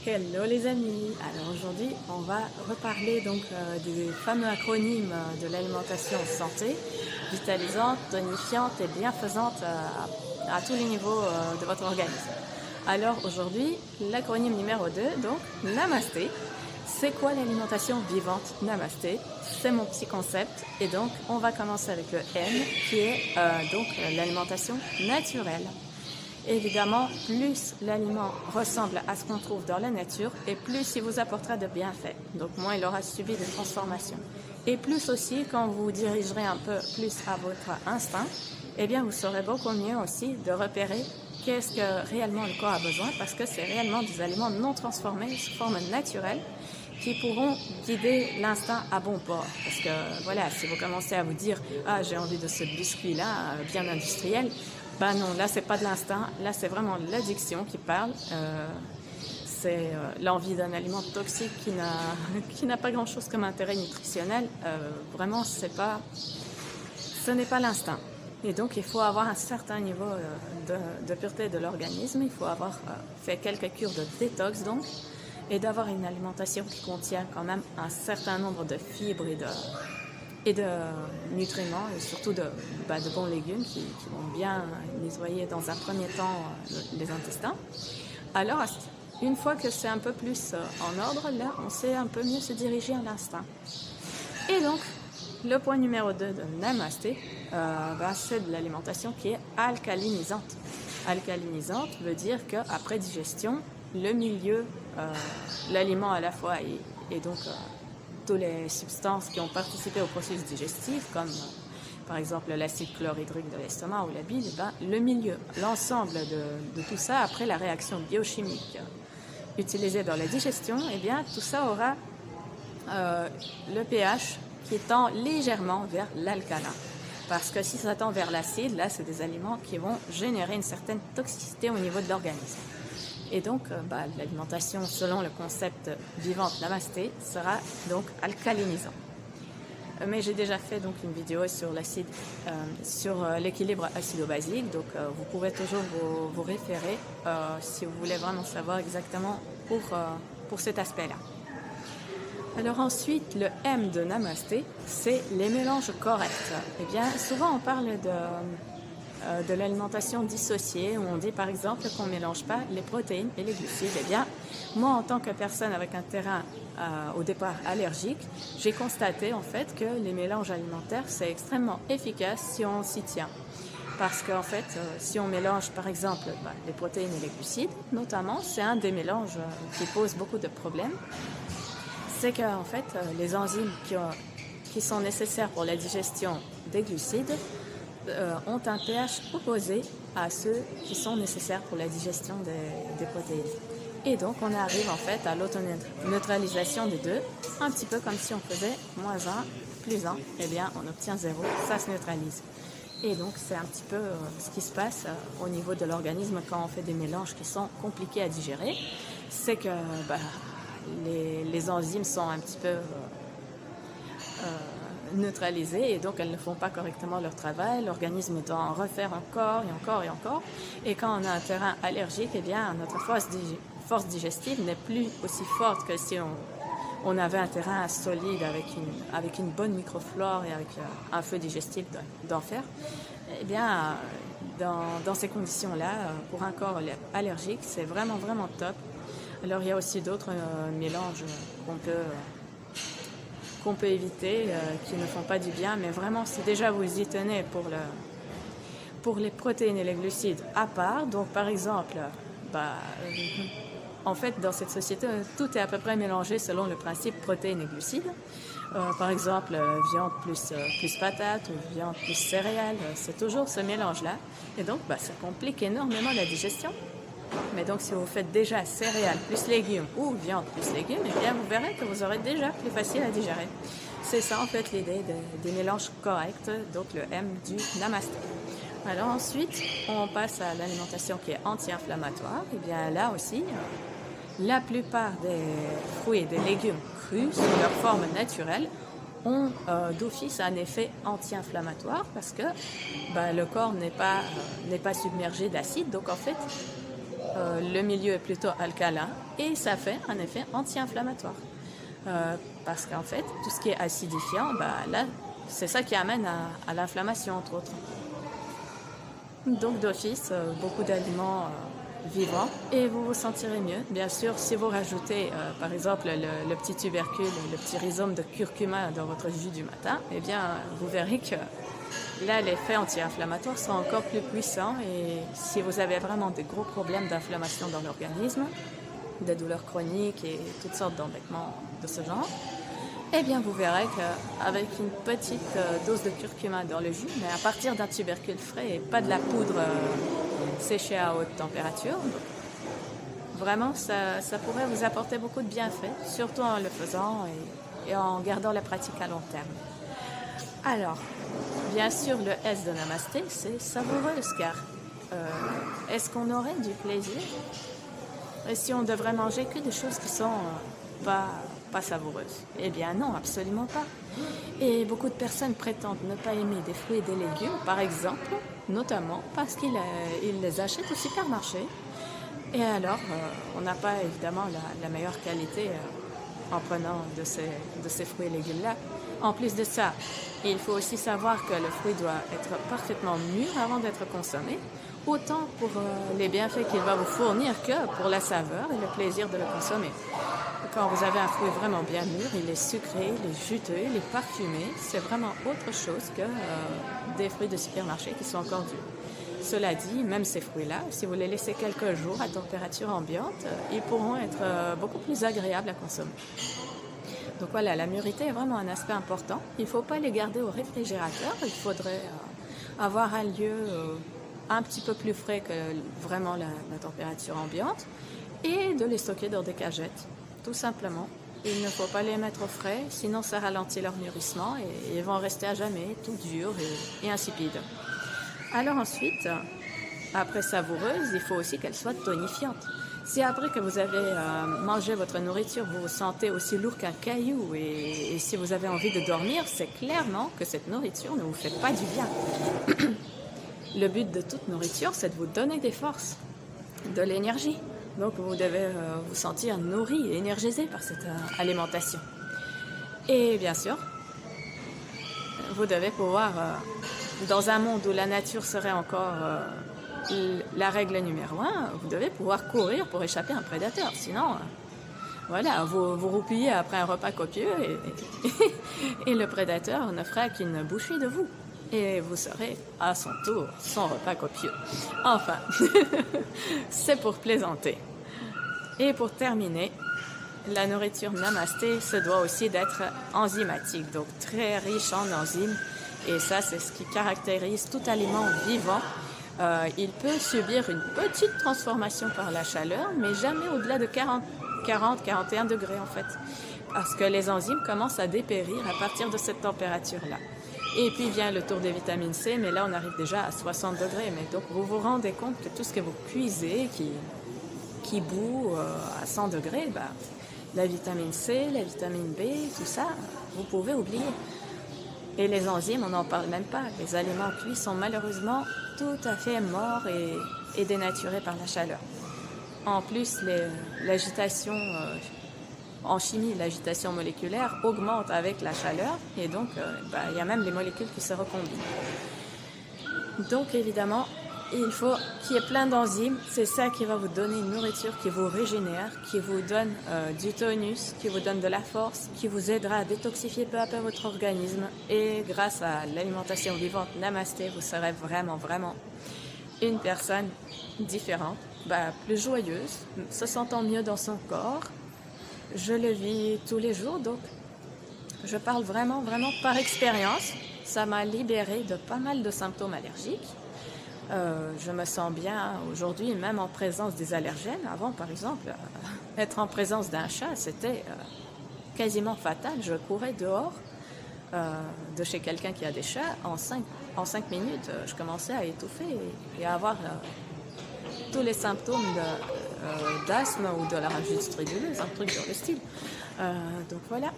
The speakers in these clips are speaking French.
Hello les amis, alors aujourd'hui on va reparler donc des fameux acronymes de l'alimentation santé, vitalisante, tonifiante et bienfaisante à tous les niveaux de votre organisme. Alors aujourd'hui, l'acronyme numéro 2, donc Namasté. C'est quoi l'alimentation vivante Namasté? C'est mon petit concept et donc on va commencer avec le N qui est donc l'alimentation naturelle. Évidemment, plus l'aliment ressemble à ce qu'on trouve dans la nature et plus il vous apportera de bienfaits. Donc moins il aura subi de transformation. Et plus aussi, quand vous dirigerez un peu plus à votre instinct, eh bien vous saurez beaucoup mieux aussi de repérer qu'est-ce que réellement le corps a besoin parce que c'est réellement des aliments non transformés sous forme naturelle qui pourront guider l'instinct à bon port. Parce que voilà, si vous commencez à vous dire « Ah, j'ai envie de ce biscuit-là, bien industriel », ben non, là c'est pas de l'instinct, là c'est vraiment l'addiction qui parle. C'est l'envie d'un aliment toxique qui n'a pas grand-chose comme intérêt nutritionnel. Vraiment, ce n'est pas l'instinct. Et donc il faut avoir un certain niveau de pureté de l'organisme. Il faut avoir fait quelques cures de détox donc, et d'avoir une alimentation qui contient quand même un certain nombre de fibres et de nutriments et surtout de bons légumes qui vont bien nettoyer dans un premier temps les intestins. Alors, une fois que c'est un peu plus en ordre, là, on sait un peu mieux se diriger à l'instinct. Et donc, le point numéro 2 de Namasté, c'est de l'alimentation qui est alcalinisante. Alcalinisante veut dire qu'après digestion, le milieu, l'aliment à la fois et donc toutes les substances qui ont participé au processus digestif, comme par exemple l'acide chlorhydrique de l'estomac ou la bile, le milieu, l'ensemble de tout ça, après la réaction biochimique utilisée dans la digestion, eh bien, tout ça aura le pH qui tend légèrement vers l'alcalin. Parce que si ça tend vers l'acide, là, c'est des aliments qui vont générer une certaine toxicité au niveau de l'organisme. Et donc, l'alimentation, selon le concept vivante Namasté, sera donc alcalinisant. Mais j'ai déjà fait donc une vidéo sur l'acide, sur l'équilibre acido-basique, donc vous pourrez toujours vous référer si vous voulez vraiment savoir exactement pour cet aspect-là. Alors ensuite, le M de Namasté, c'est les mélanges corrects. Eh bien, souvent on parle de l'alimentation dissociée, où on dit par exemple qu'on ne mélange pas les protéines et les glucides. Eh bien, moi en tant que personne avec un terrain au départ allergique, j'ai constaté en fait que les mélanges alimentaires c'est extrêmement efficace si on s'y tient. Parce qu'en fait, si on mélange par exemple les protéines et les glucides, notamment, c'est un des mélanges qui pose beaucoup de problèmes. C'est qu'en fait, les enzymes qui sont nécessaires pour la digestion des glucides ont un pH opposé à ceux qui sont nécessaires pour la digestion des protéines. Et donc, on arrive en fait à l'autoneutralisation des deux, un petit peu comme si on faisait moins 1 plus 1, eh bien, on obtient 0, ça se neutralise. Et donc, c'est un petit peu ce qui se passe au niveau de l'organisme quand on fait des mélanges qui sont compliqués à digérer. C'est que les enzymes sont un petit peu neutralisées et donc elles ne font pas correctement leur travail. L'organisme doit en refaire encore et encore et encore. Et quand on a un terrain allergique, eh bien, notre force digestive n'est plus aussi forte que si on avait un terrain solide avec une bonne microflore et avec un feu digestif d'enfer. Eh bien, dans ces conditions-là, pour un corps allergique, c'est vraiment, vraiment top. Alors, il y a aussi d'autres mélanges qu'on peut éviter, qui ne font pas du bien, mais vraiment, si déjà vous y tenez pour les protéines et les glucides à part, donc par exemple, en fait, dans cette société, tout est à peu près mélangé selon le principe protéines et glucides. Par exemple, viande plus patate ou viande plus céréales, c'est toujours ce mélange-là. Et donc, ça complique énormément la digestion. Mais donc, si vous faites déjà céréales plus légumes ou viande plus légumes, eh bien, vous verrez que vous aurez déjà plus facile à digérer. C'est ça, en fait, l'idée des mélanges corrects, donc le M du Namasté. Alors ensuite, on passe à l'alimentation qui est anti-inflammatoire. Et bien là aussi, la plupart des fruits et des légumes crus, sous leur forme naturelle, ont d'office un effet anti-inflammatoire parce que le corps n'est pas submergé d'acide. Donc en fait, le milieu est plutôt alcalin et ça fait un effet anti-inflammatoire. Parce qu'en fait, tout ce qui est acidifiant, là, c'est ça qui amène à l'inflammation, entre autres. Donc d'office, beaucoup d'aliments vivants et vous vous sentirez mieux. Bien sûr, si vous rajoutez par exemple le petit tubercule, le petit rhizome de curcuma dans votre jus du matin, eh bien vous verrez que là l'effet anti-inflammatoire sera encore plus puissant et si vous avez vraiment des gros problèmes d'inflammation dans l'organisme, des douleurs chroniques et toutes sortes d'embêtements de ce genre, eh bien vous verrez qu'avec une petite dose de curcuma dans le jus, mais à partir d'un tubercule frais et pas de la poudre séchée à haute température, vraiment ça pourrait vous apporter beaucoup de bienfaits, surtout en le faisant et en gardant la pratique à long terme. Alors, bien sûr, le S de Namasté, c'est savoureuse, car est-ce qu'on aurait du plaisir si on devrait manger que des choses qui sont pas savoureuses? Eh bien non, absolument pas. Et beaucoup de personnes prétendent ne pas aimer des fruits et des légumes, par exemple, notamment parce qu'ils les achètent au supermarché. Et alors, on n'a pas évidemment la meilleure qualité en prenant de ces fruits et légumes-là. En plus de ça, il faut aussi savoir que le fruit doit être parfaitement mûr avant d'être consommé, autant pour les bienfaits qu'il va vous fournir que pour la saveur et le plaisir de le consommer. Quand vous avez un fruit vraiment bien mûr, il est sucré, il est juteux, il est parfumé, c'est vraiment autre chose que des fruits de supermarché qui sont encore durs. Cela dit, même ces fruits-là, si vous les laissez quelques jours à température ambiante, ils pourront être beaucoup plus agréables à consommer. Donc voilà, la mûrité est vraiment un aspect important. Il ne faut pas les garder au réfrigérateur, il faudrait avoir un lieu un petit peu plus frais que vraiment la température ambiante et de les stocker dans des cagettes, tout simplement. Il ne faut pas les mettre au frais, sinon ça ralentit leur mûrissement et ils vont rester à jamais tout durs et insipides. Alors ensuite, après savoureuse, il faut aussi qu'elle soit tonifiante. Si après que vous avez mangé votre nourriture, vous vous sentez aussi lourd qu'un caillou et si vous avez envie de dormir, c'est clairement que cette nourriture ne vous fait pas du bien. Le but de toute nourriture, c'est de vous donner des forces, de l'énergie. Donc vous devez vous sentir nourri et énergisé par cette alimentation. Et bien sûr, vous devez pouvoir, dans un monde où la nature serait encore la règle numéro 1, vous devez pouvoir courir pour échapper à un prédateur. Sinon, voilà, vous roupillez après un repas copieux et le prédateur ne fera qu'une bouchée de vous. Et vous serez à son tour son repas copieux. Enfin, c'est pour plaisanter. Et pour terminer, la nourriture Namasté se doit aussi d'être enzymatique, donc très riche en enzymes. Et ça, c'est ce qui caractérise tout aliment vivant. Il peut subir une petite transformation par la chaleur, mais jamais au-delà de 40-41 degrés en fait. Parce que les enzymes commencent à dépérir à partir de cette température-là. Et puis vient le tour des vitamines C, mais là on arrive déjà à 60 degrés. Mais donc vous vous rendez compte que tout ce que vous cuisez, qui bout à 100 degrés, la vitamine C, la vitamine B, tout ça, vous pouvez oublier. Et les enzymes, on n'en parle même pas. Les aliments cuits sont malheureusement tout à fait morts et dénaturés par la chaleur. En plus, l'agitation en chimie, l'agitation moléculaire augmente avec la chaleur et donc il y a même les molécules qui se recombinent. Donc évidemment, il faut qu'il y ait plein d'enzymes. C'est ça qui va vous donner une nourriture qui vous régénère, qui vous donne du tonus, qui vous donne de la force, qui vous aidera à détoxifier peu à peu votre organisme. Et grâce à l'alimentation vivante Namasté, vous serez vraiment, vraiment une personne différente, plus joyeuse, se sentant mieux dans son corps. Je le vis tous les jours, donc je parle vraiment, vraiment par expérience. Ça m'a libérée de pas mal de symptômes allergiques. Je me sens bien aujourd'hui, même en présence des allergènes. Avant, par exemple, être en présence d'un chat, c'était quasiment fatal. Je courais dehors de chez quelqu'un qui a des chats. En 5 minutes, je commençais à étouffer et à avoir tous les symptômes d'asthme ou de la rhingite striduleuse, un truc dans le style. Donc voilà.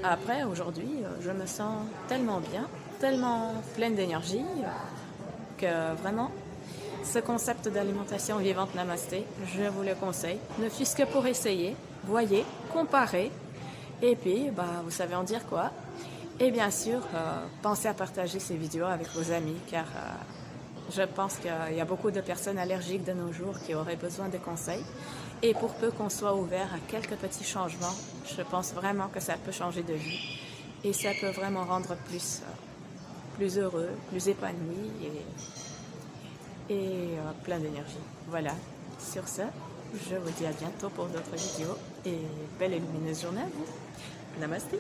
Après, aujourd'hui, je me sens tellement bien, tellement pleine d'énergie, que vraiment, ce concept d'alimentation vivante Namasté, je vous le conseille, ne fût-ce que pour essayer, voyez, comparez, et puis vous savez en dire quoi. Et bien sûr, pensez à partager ces vidéos avec vos amis, car je pense qu'il y a beaucoup de personnes allergiques de nos jours qui auraient besoin de conseils. Et pour peu qu'on soit ouvert à quelques petits changements, je pense vraiment que ça peut changer de vie. Et ça peut vraiment rendre plus heureux, plus épanoui et plein d'énergie. Voilà, sur ce, je vous dis à bientôt pour d'autres vidéos et belle et lumineuse journée à vous. Namasté.